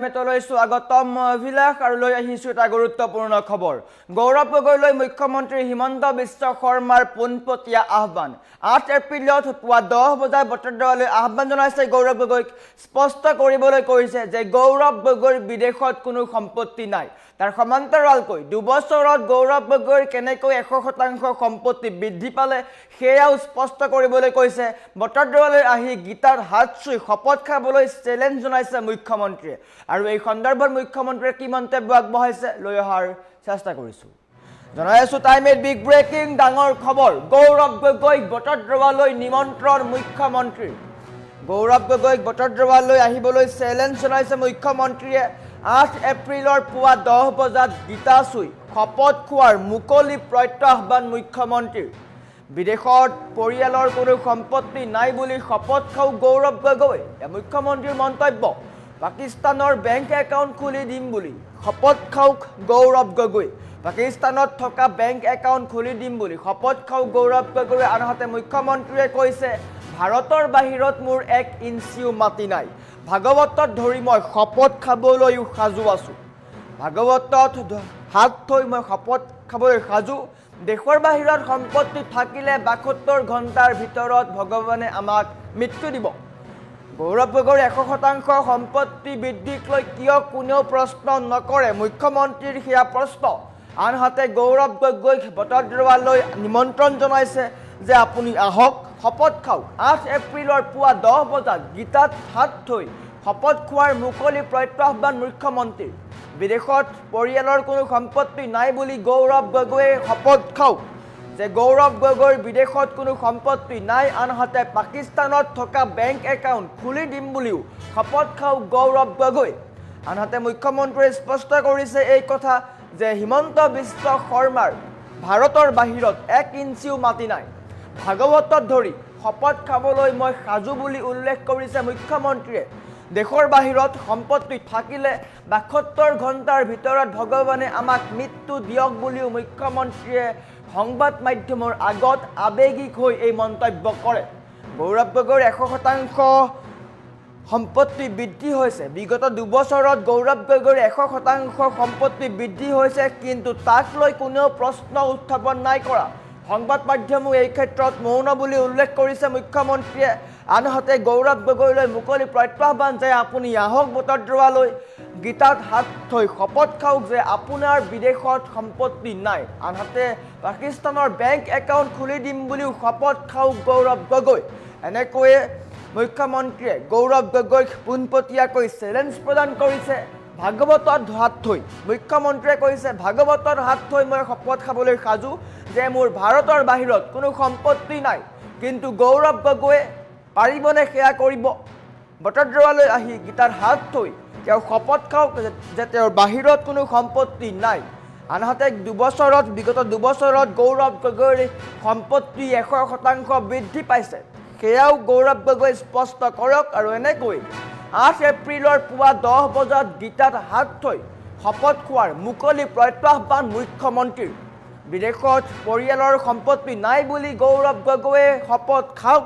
মেটলৈ স্বাগতম অভিলাষ আৰু লৈ আহিছো এটা গুৰুত্বপূৰ্ণ খবৰ। গৌৰৱ গগৈলৈ মুখ্যমন্ত্ৰী হিমন্ত বিশ্ব শৰ্মাৰ পোনপটীয়া আহ্বান। 8 এপ্ৰিলত পুৱা 10 বজাত বটদ্ৰৱালৈ আহ্বান জনাইছে গৌৰৱ গগৈক। স্পষ্ট কৰিবলৈ কৈছে যে গৌৰৱ গগৈৰ বিদেশত কোনো সম্পত্তি নাই। তাৰ সমান্তৰালকৈ 2 বছৰত গৌৰৱ গগৈৰ কেনেকৈ 100% সম্পত্তি বৃদ্ধি পালে সেয়াও স্পষ্ট কৰিবলৈ কৈছে। বটদ্ৰৱালৈ আহি গীতাত হাত চুই শপত খাবলৈ চেলেঞ্জ জনাইছে মুখ্যমন্ত্ৰীয়ে। আৰু এই সন্দৰ্ভত মুখ্যমন্ত্ৰীয়ে কি মন্তব্য আগবঢ়াইছে লৈ অহাৰ চেষ্টা কৰিছোঁ। জনাই আছোঁ টাইমত বিগ ব্ৰেকিং ডাঙৰ খবৰ। গৌৰৱ গগৈক বটদ্ৰৱালৈ নিমন্ত্ৰণ মুখ্যমন্ত্ৰীৰ। গৌৰৱ গগৈক বটদ্ৰৱালৈ আহিবলৈ চেলেঞ্জ জনাইছে মুখ্যমন্ত্ৰীয়ে। 8 এপ্ৰিলৰ পুৱা 10 বজাত গীতা চুই শপত খোৱাৰ মুকলি প্ৰত্যাহ্বান মুখ্যমন্ত্ৰীৰ। বিদেশত পৰিয়ালৰ কোনো সম্পত্তি নাই বুলি শপত খাওঁ গৌৰৱ গগৈ। মুখ্যমন্ত্ৰীৰ মন্তব্য। পাকিস্তানৰ বেংক একাউণ্ট খুলি দিম বুলি শপত খাওক গৌৰৱ গগৈ। পাকিস্তানত থকা বেংক একাউণ্ট খুলি দিম বুলি শপত খাওক গৌৰৱ গগৈ। আনহাতে মুখ্যমন্ত্ৰীয়ে কৈছে ভাৰতৰ বাহিৰত মোৰ 1 ইঞ্চিও মাটি নাই। ভাগৱতত ধৰি মই শপত খাবলৈও সাজু আছোঁ। ভাগৱতত হাত থৈ মই শপত খাবলৈ সাজু। দেশৰ বাহিৰত সম্পত্তি থাকিলে 72 ঘণ্টাৰ ভিতৰত ভগৱানে আমাক মৃত্যু দিব। গৌৰৱ গগৈৰ 100% সম্পত্তি বৃদ্ধিক লৈ কিয় কোনেও প্ৰশ্ন নকৰে মুখ্যমন্ত্ৰীৰ সেয়া প্ৰশ্ন। আনহাতে গৌৰৱ গগৈক বটদ্ৰৱালৈ নিমন্ত্ৰণ জনাইছে যে আপুনি আহক শপত খাওক। 8 এপ্ৰিলৰ পুৱা 10 বজাত গীতাত হাত থৈ শপত খোৱাৰ মুকলি প্ৰত্যাহ্বান মুখ্যমন্ত্ৰীৰ। বিদেশত পৰিয়ালৰ কোনো সম্পত্তি নাই বুলি গৌৰৱ গগৈয়ে শপত খাওক যে গৌৰৱ গগৈৰ বিদেশত কোনো সম্পত্তি নাই। আনহাতে পাকিস্তানত থকা বেংক একাউণ্ট খুলি দিম বুলিও শপত খাওক গৌৰৱ গগৈ। আনহাতে মুখ্যমন্ত্ৰীয়ে স্পষ্ট কৰিছে এই কথা যে হিমন্ত বিশ্ব শৰ্মাৰ ভাৰতৰ বাহিৰত 1 ইঞ্চিও মাটি নাই। ভাগৱতত ধৰি শপত খাবলৈ মই সাজু বুলি উল্লেখ কৰিছে মুখ্যমন্ত্ৰীয়ে। দেশৰ বাহিৰত সম্পত্তি থাকিলে 72 ঘণ্টাৰ ভিতৰত ভগৱানে আমাক মৃত্যু দিয়ক বুলিও মুখ্যমন্ত্ৰীয়ে সংবাদ মাধ্যমৰ আগত আৱেগিক হৈ এই মন্তব্য কৰে। গৌৰৱ গগৈৰ 100% সম্পত্তি বৃদ্ধি হৈছে। বিগত 2 বছৰত গৌৰৱ গগৈৰ 100% সম্পত্তি বৃদ্ধি হৈছে, কিন্তু তাক লৈ কোনেও প্ৰশ্ন উত্থাপন নাই কৰা। সংবাদ মাধ্যমো এই ক্ষেত্ৰত মৌন বুলি উল্লেখ কৰিছে মুখ্যমন্ত্ৰীয়ে। আনহাতে গৌৰৱ গগৈলৈ মুকলি প্ৰত্যাহ্বান যে আপুনি আহক বটদ্ৰৱালৈ গীতাত হাত থৈ শপত খাওক যে আপোনাৰ বিদেশত সম্পত্তি নাই। আনহাতে পাকিস্তানৰ বেংক একাউণ্ট খুলি দিম বুলিও শপত খাওক গৌৰৱ গগৈ। এনেকৈয়ে মুখ্যমন্ত্ৰীয়ে গৌৰৱ গগৈক পোনপটীয়াকৈ চেলেঞ্জ প্ৰদান কৰিছে। ভাগৱতত হাত থৈ মুখ্যমন্ত্ৰীয়ে কৈছে ভাগৱতত হাত থৈ মই শপত খাবলৈ সাজু যে মোৰ ভাৰতৰ বাহিৰত কোনো সম্পত্তি নাই। কিন্তু গৌৰৱ গগৈয়ে পাৰিবনে সেয়া কৰিব? বটদ্ৰৱালৈ আহি গীতাৰ হাত থৈ তেওঁ শপত খাওক যে তেওঁৰ বাহিৰত কোনো সম্পত্তি নাই। আনহাতে বিগত 2 বছৰত গৌৰৱ গগৈৰ সম্পত্তি 100% বৃদ্ধি পাইছে। সেয়াও গৌৰৱ গগৈ স্পষ্ট কৰক। আৰু এনেকৈ 8 এপ্ৰিলৰ পুৱা 10 বজাত গীতাত হাত থৈ শপত খোৱাৰ মুকলি প্ৰত্যাহ্বান মুখ্যমন্ত্ৰীৰ। বিদেশত পৰিয়ালৰ সম্পত্তি নাই বুলি গৌৰৱ গগৈয়ে শপত খাওক,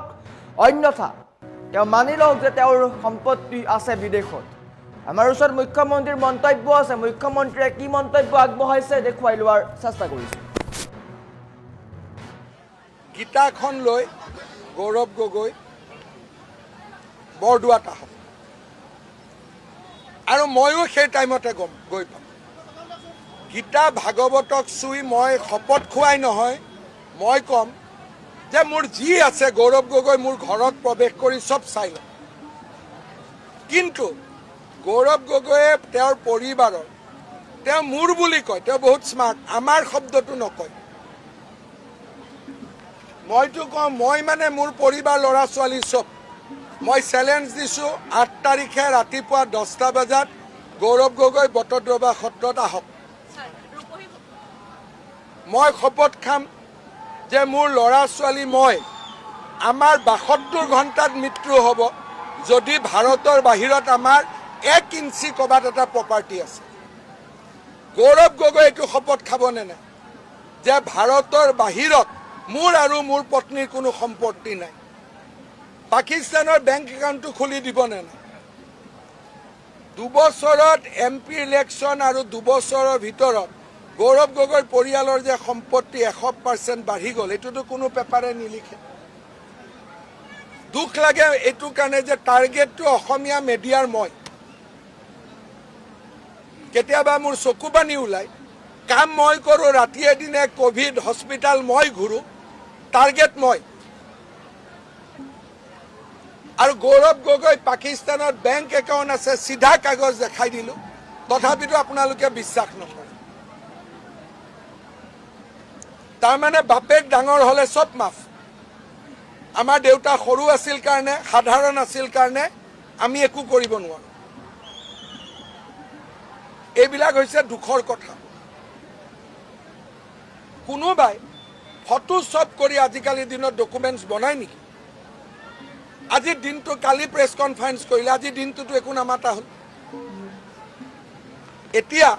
অন্যথা তেওঁ মানি লওক যে তেওঁৰ সম্পত্তি আছে বিদেশত। আমাৰ ওচৰত মুখ্যমন্ত্ৰীৰ মন্তব্য আছে। মুখ্যমন্ত্ৰীয়ে কি মন্তব্য আগবঢ়াইছে দেখুৱাই লোৱাৰ চেষ্টা কৰিছোঁ। গীতাখন লৈ গৌৰৱ গগৈ বৰদোৱাত আহক আৰু ময়ো সেই টাইমতে গৈ পাম। গীতা ভাগৱতক চুই মই শপত খোৱাই নহয়, মই ক'ম যে মোৰ যি আছে গৌৰৱ গগৈ মোৰ ঘৰত প্ৰৱেশ কৰি চব চাই লওক। কিন্তু গৌৰৱ গগৈয়ে তেওঁৰ পৰিবাৰৰ, তেওঁ মোৰ বুলি কয়, তেওঁ বহুত স্মাৰ্ট, আমাৰ শব্দটো নকয়। মইতো কওঁ মই মানে মোৰ পৰিবাৰ ল'ৰা ছোৱালী চব। মই চেলেঞ্জ দিছোঁ 8 তাৰিখে ৰাতিপুৱা 10টা বজাত গৌৰৱ গগৈ বটদ্ৰৱা সত্ৰত আহক। মই শপত খাম যে মোৰ ল'ৰা ছোৱালী মই আমাৰ 72 ঘণ্টাত মৃত্যু হ'ব যদি ভাৰতৰ বাহিৰত আমাৰ 1 ইঞ্চি ক'ৰবাত এটা প্ৰপাৰ্টি আছে। গৌৰৱ গগৈ এইটো শপত খাবনে নাই যে ভাৰতৰ বাহিৰত মোৰ আৰু মোৰ পত্নীৰ কোনো সম্পত্তি নাই। পাকিস্তানৰ বেংক একাউণ্টটো খুলি দিবনে নাই? দুবছৰত MP ইলেকশ্যন আৰু দুবছৰৰ ভিতৰত গৌৰৱ গগৈ পৰিয়ালৰ যে সম্পত্তি 100% বাঢ়ি গ'ল, এইটোতো কোনো পেপাৰে নিলিখে। দুখ লাগে এইটো কাৰণে যে টাৰ্গেটটো অসমীয়া মিডিয়াৰ মই। কেতিয়াবা মোৰ চকু পানী ওলায়, কাম মই কৰোঁ, ৰাতিয়ে দিনে কোভিড হস্পিটেল মই ঘূৰোঁ, টাৰ্গেট মই। আৰু গৌৰৱ গগৈ পাকিস্তানত বেংক একাউণ্ট আছে, চিধা কাগজ দেখাই দিলোঁ, তথাপিতো আপোনালোকে বিশ্বাস নকৰে। তাৰমানে বাপেক ডাঙৰ হ'লে চব মাফ। আমাৰ দেউতা সৰু আছিল কাৰণে, সাধাৰণ আছিল কাৰণে আমি একো কৰিব নোৱাৰোঁ। এইবিলাক হৈছে দুখৰ কথা। কোনোবাই ফটো শ্বপ কৰি আজিকালিৰ দিনত ডকুমেণ্টছ বনায় নেকি? আজিৰ দিনটো কালি প্ৰেছ কনফাৰেন্স কৰিলে, আজিৰ দিনটোতো একো নামাতা হ'ল। এতিয়া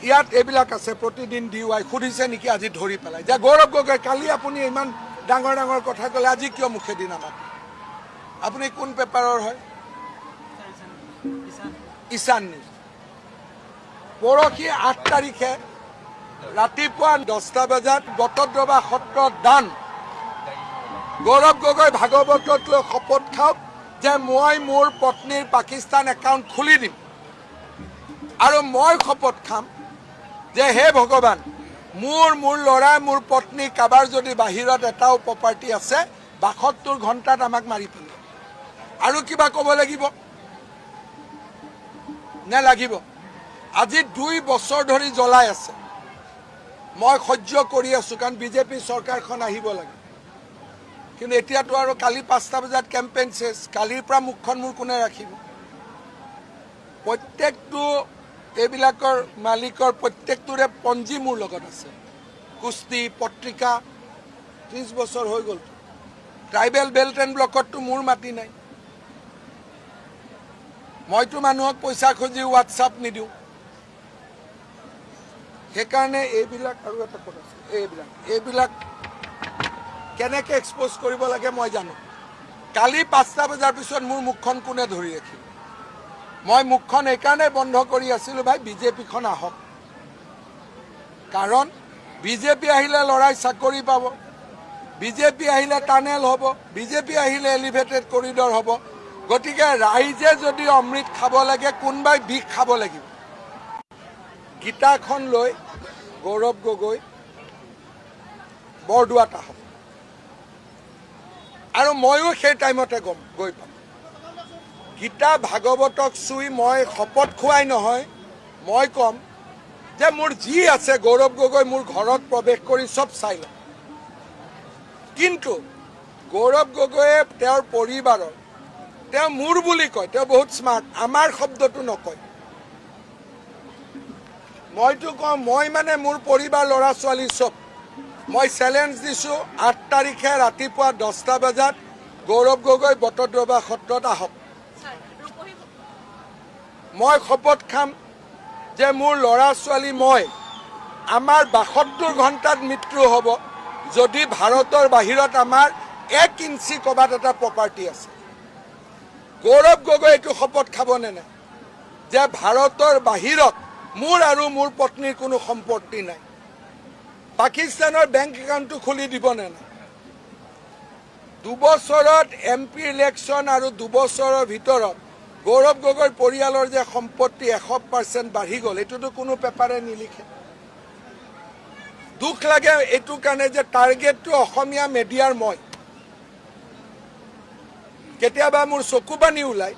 ইয়াত এইবিলাক আছে, প্ৰতিদিন DY সুধিছে নেকি আজি ধৰি পেলাই যে গৌৰৱ গগৈ কালি আপুনি ইমান ডাঙৰ ডাঙৰ কথা ক'লে, আজি কিয় মুখেদি নামাতে? আপুনি কোন পেপাৰৰ হয়? ঈশান নিউজ। পৰহি 8 তাৰিখে ৰাতিপুৱা 10টা বজাত বটদ্ৰৱা সত্ৰত দান। গৌৰৱ গগৈ ভাগৱতক লৈ শপত খাওক যে মই মোৰ পত্নীৰ পাকিস্তান একাউণ্ট খুলি দিম, আৰু মই শপত খাম যে হে ভগৱান, মোৰ ল'ৰা মোৰ পত্নী কাবাৰ যদি বাহিৰত এটাও প্ৰপাৰ্টি আছে, 72 ঘণ্টাত আমাক মাৰি পেলাব। আৰু কিবা ক'ব লাগিব নে লাগিব? আজি 2 বছৰ ধৰি জ্বলাই আছে। মই সহ্য কৰি আছোঁ, কাৰণ বিজেপি চৰকাৰখন আহিব লাগে। কিন্তু এতিয়াতো আৰু কালি 5টা বজাত কেম্পেইন চেছ, কালিৰ পৰা মুখখন মোৰ কোনে ৰাখিব? প্ৰত্যেকটো এইবিলাকৰ মালিকৰ প্ৰত্যেকটোৰে পঞ্জী মোৰ লগত আছে। কুস্তি পত্ৰিকা 30 বছৰ হৈ গ'ল। ট্ৰাইবেল বেল্ট এণ্ড ব্লকততো মোৰ মাটি নাই। মইতো মানুহক পইচা খুজি হোৱাটছআপ নিদিওঁ। সেইকাৰণে এইবিলাক আৰু এটা কথা আছে, এইবিলাক কেনেকৈ এক্সপ'জ কৰিব লাগে মই জানো। কালি 5টা বজাৰ পিছত মোৰ মুখখন কোনে ধৰি ৰাখিব? মই মুখখন এইকাৰণে বন্ধ কৰি আছিলোঁ, ভাই বিজেপিখন আহক। কাৰণ বিজেপি আহিলে ল'ৰাই চাকৰি পাব, বিজেপি আহিলে টানেল হ'ব, বিজেপি আহিলে এলিভেটেড কৰিডৰ হ'ব। গতিকে ৰাইজে যদি অমৃত খাব লাগে, কোনোবাই বিষ খাব লাগিব। গীতাখন লৈ গৌৰৱ গগৈ বৰদোৱাত আহক, আৰু ময়ো সেই টাইমতে গৈ পাম। গীতা ভাগৱতক চুই মই শপত খোৱাই নহয়, মই ক'ম যে মোৰ যি আছে গৌৰৱ গগৈ মোৰ ঘৰত প্ৰৱেশ কৰি চব চাই লওক। কিন্তু গৌৰৱ গগৈয়ে তেওঁৰ পৰিবাৰৰ, তেওঁ মোৰ বুলি কয়, তেওঁ বহুত স্মাৰ্ট, আমাৰ শব্দটো নকয়। মইতো কওঁ, মই মানে মোৰ পৰিবাৰ ল'ৰা ছোৱালী চব। মই চেলেঞ্জ দিছোঁ, 8 তাৰিখে ৰাতিপুৱা 10টা বজাত গৌৰৱ গগৈ বটদ্ৰৱা সত্ৰত আহক। মই শপত খাম যে মোৰ ল'ৰা ছোৱালী মই, আমাৰ 72 ঘণ্টাত মৃত্যু হ'ব যদি ভাৰতৰ বাহিৰত আমাৰ 1 ইঞ্চি ক'ৰবাত এটা প্ৰপাৰ্টি আছে। গৌৰৱ গগৈ এইটো শপত খাবনে নাই যে ভাৰতৰ বাহিৰত মোৰ আৰু মোৰ পত্নীৰ কোনো সম্পত্তি নাই? পাকিস্তানৰ বেংক একাউণ্টটো খুলি দিবনে নাই? 2 বছৰত MP ইলেকশ্যন আৰু 2 বছৰৰ ভিতৰত গৌৰৱ গগৈ পৰিয়ালৰ যে সম্পত্তি 100% বাঢ়ি গ'ল, এইটোতো কোনো পেপাৰে নিলিখে। দুখ লাগে এইটো কাৰণে যে টাৰ্গেটটো অসমীয়া মিডিয়াৰ মই। কেতিয়াবা মোৰ চকু পানী ওলায়,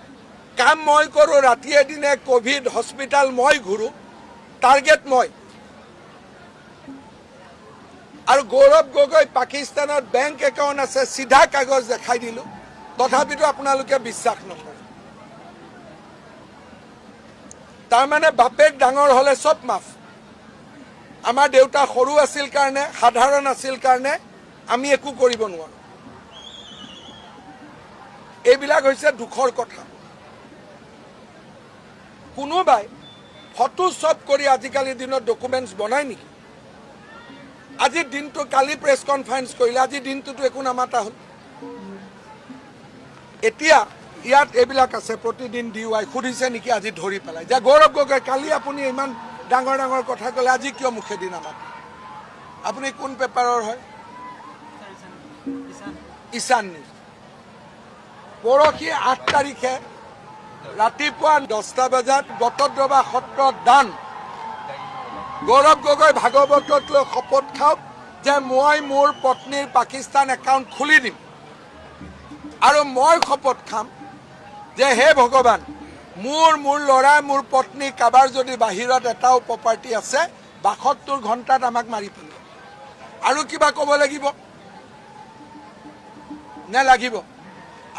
কাম মই কৰোঁ, ৰাতিয়ে দিনে কোভিড হস্পিটেল মই ঘূৰোঁ, টাৰ্গেট মই। আৰু গৌৰৱ গগৈ পাকিস্তানত বেংক একাউণ্ট আছে, চিধা কাগজ দেখাই দিলোঁ, তথাপিতো আপোনালোকে বিশ্বাস নকৰে। তাৰমানে বাপেক ডাঙৰ হ'লে চব মাফ। আমাৰ দেউতা সৰু আছিল কাৰণে, সাধাৰণ আছিল কাৰণে আমি একো কৰিব নোৱাৰোঁ। এইবিলাক হৈছে দুখৰ কথা। কোনোবাই ফটো শ্বপ কৰি আজিকালিৰ দিনত ডকুমেণ্টছ বনায় নেকি? আজিৰ দিনটো কালি প্ৰেছ কনফাৰেন্স কৰিলে, আজিৰ দিনটোতো একো নামাতা হ'ল। এতিয়া ইয়াত এইবিলাক আছে প্ৰতিদিন DUI সুধিছে নেকি আজি ধৰি পেলাই যে গৌৰৱ গগৈ কালি আপুনি ইমান ডাঙৰ ডাঙৰ কথা ক'লে আজি কিয় মুখেদি নামাতে আপুনি কোন পেপাৰৰ হয় ঈশান নিউজ পৰহি 8 তাৰিখে ৰাতিপুৱা 10টা বজাত বটদ্ৰৱা সত্ৰত দান গৌৰৱ গগৈ ভাগৱতক লৈ শপত খাওক যে মই মোৰ পত্নীৰ পাকিস্তান একাউণ্ট খুলি দিম আৰু মই শপত খাম যে হে ভগৱান মোৰ ল'ৰা মোৰ পত্নী কাবাৰ যদি বাহিৰত এটাও প্ৰপাৰ্টি আছে 72 ঘণ্টাত আমাক মাৰি পেলাব আৰু কিবা ক'ব লাগিব নে লাগিব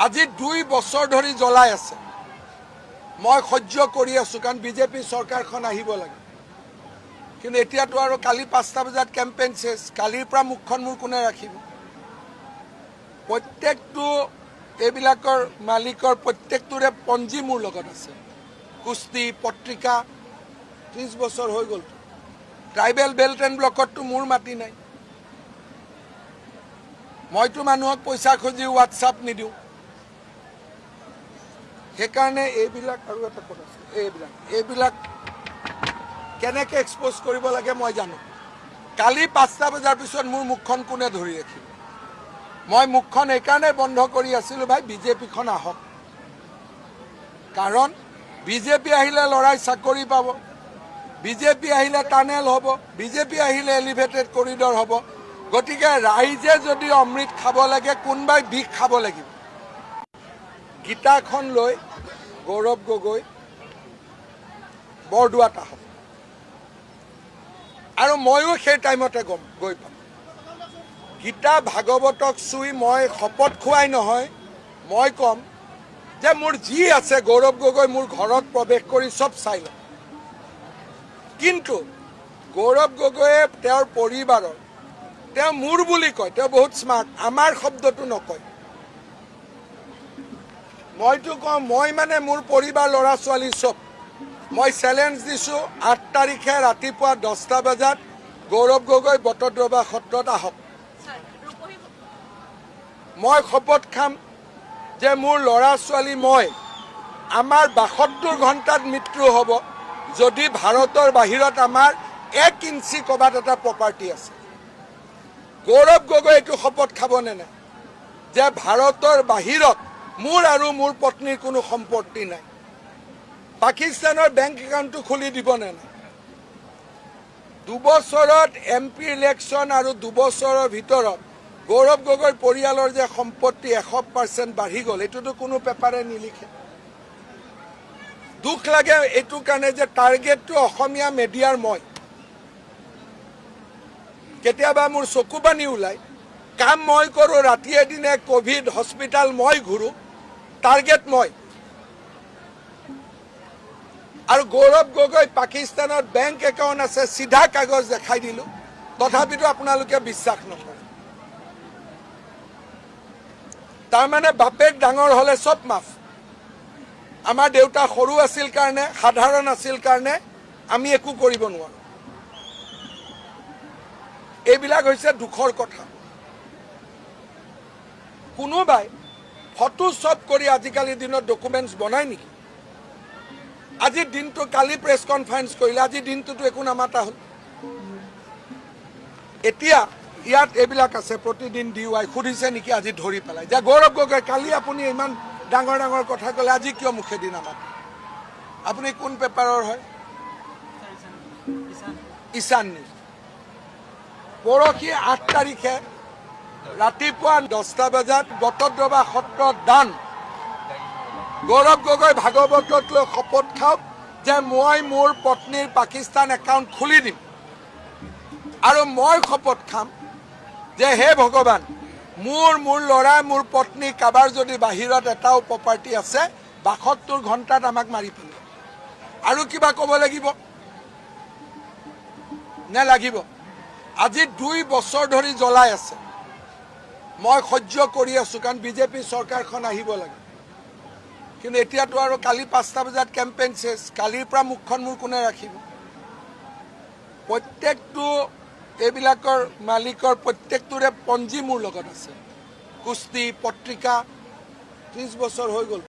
আজি 2 বছৰ ধৰি জ্বলাই আছে মই সহ্য কৰি আছো কাৰণ বিজেপি চৰকাৰখন আহিব লাগে কিন্তু এতিয়াতো আৰু কালি 5টা বজাত কেম্পেইন শেষ কালিৰ পৰা মুখখন মোৰ কোনে ৰাখিব প্ৰত্যেকটো এইবিলাকৰ মালিকৰ প্ৰত্যেকটোৰে পঞ্জী মোৰ লগত আছে কুস্তি পত্ৰিকা 30 বছৰ হৈ গ'ল ট্ৰাইবেল বেল্ট এণ্ড ব্লকততো মোৰ মাটি নাই মইতো মানুহক পইচা খুজি হোৱাটছআপ নিদিওঁ সেইকাৰণে এইবিলাক আৰু এটা কথা আছে এইবিলাক কেনেকৈ এক্সপ'জ কৰিব লাগে মই জানো কালি 5টা বজাৰ পিছত মোৰ মুখখন কোনে ধৰি ৰাখিব মই মুখখন এইকাৰণে বন্ধ কৰি আছিলোঁ ভাই বিজেপিখন আহক কাৰণ বিজেপি আহিলে ল'ৰাই চাকৰি পাব বিজেপি আহিলে টানেল হ'ব বিজেপি আহিলে এলিভেটেড কৰিডৰ হ'ব গতিকে ৰাইজে যদি অমৃত খাব লাগে কোনোবাই বিষ খাব লাগিব গীতাখন লৈ গৌৰৱ গগৈ বৰদোৱাত আহক আৰু ময়ো সেই টাইমতে গৈ পাম গীতা ভাগৱতক চুই মই শপত খোৱাই নহয় মই ক'ম যে মোৰ যি আছে গৌৰৱ গগৈ মোৰ ঘৰত প্ৰৱেশ কৰি চব চাই লওক কিন্তু গৌৰৱ গগৈয়ে তেওঁৰ পৰিবাৰৰ তেওঁ মোৰ বুলি কয় তেওঁ বহুত স্মাৰ্ট আমাৰ শব্দটো নকয় মইতো কওঁ মই মানে মোৰ পৰিবাৰ ল'ৰা ছোৱালী চব মই চেলেঞ্জ দিছোঁ 8 তাৰিখে ৰাতিপুৱা 10টা বজাত গৌৰৱ গগৈ বটদ্ৰৱা সত্ৰত আহক মই শপত খাম যে মোৰ ল'ৰা ছোৱালী মই আমাৰ 72 ঘণ্টাত মৃত্যু হ'ব যদি ভাৰতৰ বাহিৰত আমাৰ 1 ইঞ্চি ক'ৰবাত এটা প্ৰপাৰ্টি আছে গৌৰৱ গগৈ এইটো শপত খাবনে নাই যে ভাৰতৰ বাহিৰত মোৰ আৰু মোৰ পত্নীৰ কোনো সম্পত্তি নাই পাকিস্তানৰ বেংক একাউণ্টটো খুলি দিবনে নাই 2 বছৰত MP ইলেকশ্যন আৰু 2 বছৰৰ ভিতৰত গৌৰৱ গগৈৰ পৰিয়ালৰ যে সম্পত্তি 100% বাঢ়ি গ'ল এইটোতো কোনো পেপাৰে নিলিখে দুখ লাগে এইটো কাৰণে যে টাৰ্গেটটো অসমীয়া মিডিয়াৰ মই কেতিয়াবা মোৰ চকু পানী ওলাই কাম মই কৰোঁ ৰাতিয়ে দিনে কোভিড হস্পিটাল মই ঘূৰোঁ টাৰ্গেট মই আৰু গৌৰৱ গগৈ পাকিস্তানত বেংক একাউণ্ট আছে চিধা কাগজ দেখাই দিলোঁ তথাপিতো আপোনালোকে বিশ্বাস নকৰে তাৰমানে বাপেক ডাঙৰ হ'লে চব মাফ আমাৰ দেউতা সৰু আছিল কাৰণে সাধাৰণ আছিল কাৰণে আমি একো কৰিব নোৱাৰোঁ এইবিলাক হৈছে দুখৰ কথা কোনোবাই ফটো চব কৰি আজিকালিৰ দিনত ডকুমেণ্টছ বনায় নেকি আজিৰ দিনটো কালি প্ৰেছ কনফাৰেন্স কৰিলে আজিৰ দিনটোতো একো নামাতা হ'ল এতিয়া ইয়াত এইবিলাক আছে প্ৰতিদিন DUI সুধিছে নেকি আজি ধৰি পেলাই যে গৌৰৱ গগৈ কালি আপুনি ইমান ডাঙৰ ডাঙৰ কথা ক'লে আজি কিয় মুখেদি নামাতে আপুনি কোন পেপাৰৰ হয় ঈশান নিউজ পৰহি 8 তাৰিখে ৰাতিপুৱা 10টা বজাত বটদ্ৰৱা সত্ৰত দান গৌৰৱ গগৈ ভাগৱতক লৈ শপত খাওক যে মই মোৰ পত্নীৰ পাকিস্তান একাউণ্ট খুলি দিম আৰু মই শপত খাম যে হে ভগৱান মোৰ ল'ৰা মোৰ পত্নী কাবাৰ যদি বাহিৰত এটাও প্ৰপাৰ্টি আছে 72 ঘণ্টাত আমাক মাৰি পেলাব আৰু কিবা ক'ব লাগিব নে লাগিব আজি 2 বছৰ ধৰি জ্বলাই আছে মই সহ্য কৰি আছো কাৰণ বিজেপি চৰকাৰখন আহিব লাগে কিন্তু এতিয়াতো আৰু কালি 5টা বজাত কেম্পেইন শেষ কালিৰ পৰা মুখখন মোৰ কোনে ৰাখিব প্ৰত্যেকটো এইবিলাকৰ মালিকৰ প্ৰত্যেকটোৰে পঞ্জী মোৰ লগত আছে কুস্তি পত্ৰিকা 30 বছৰ হৈ গ'ল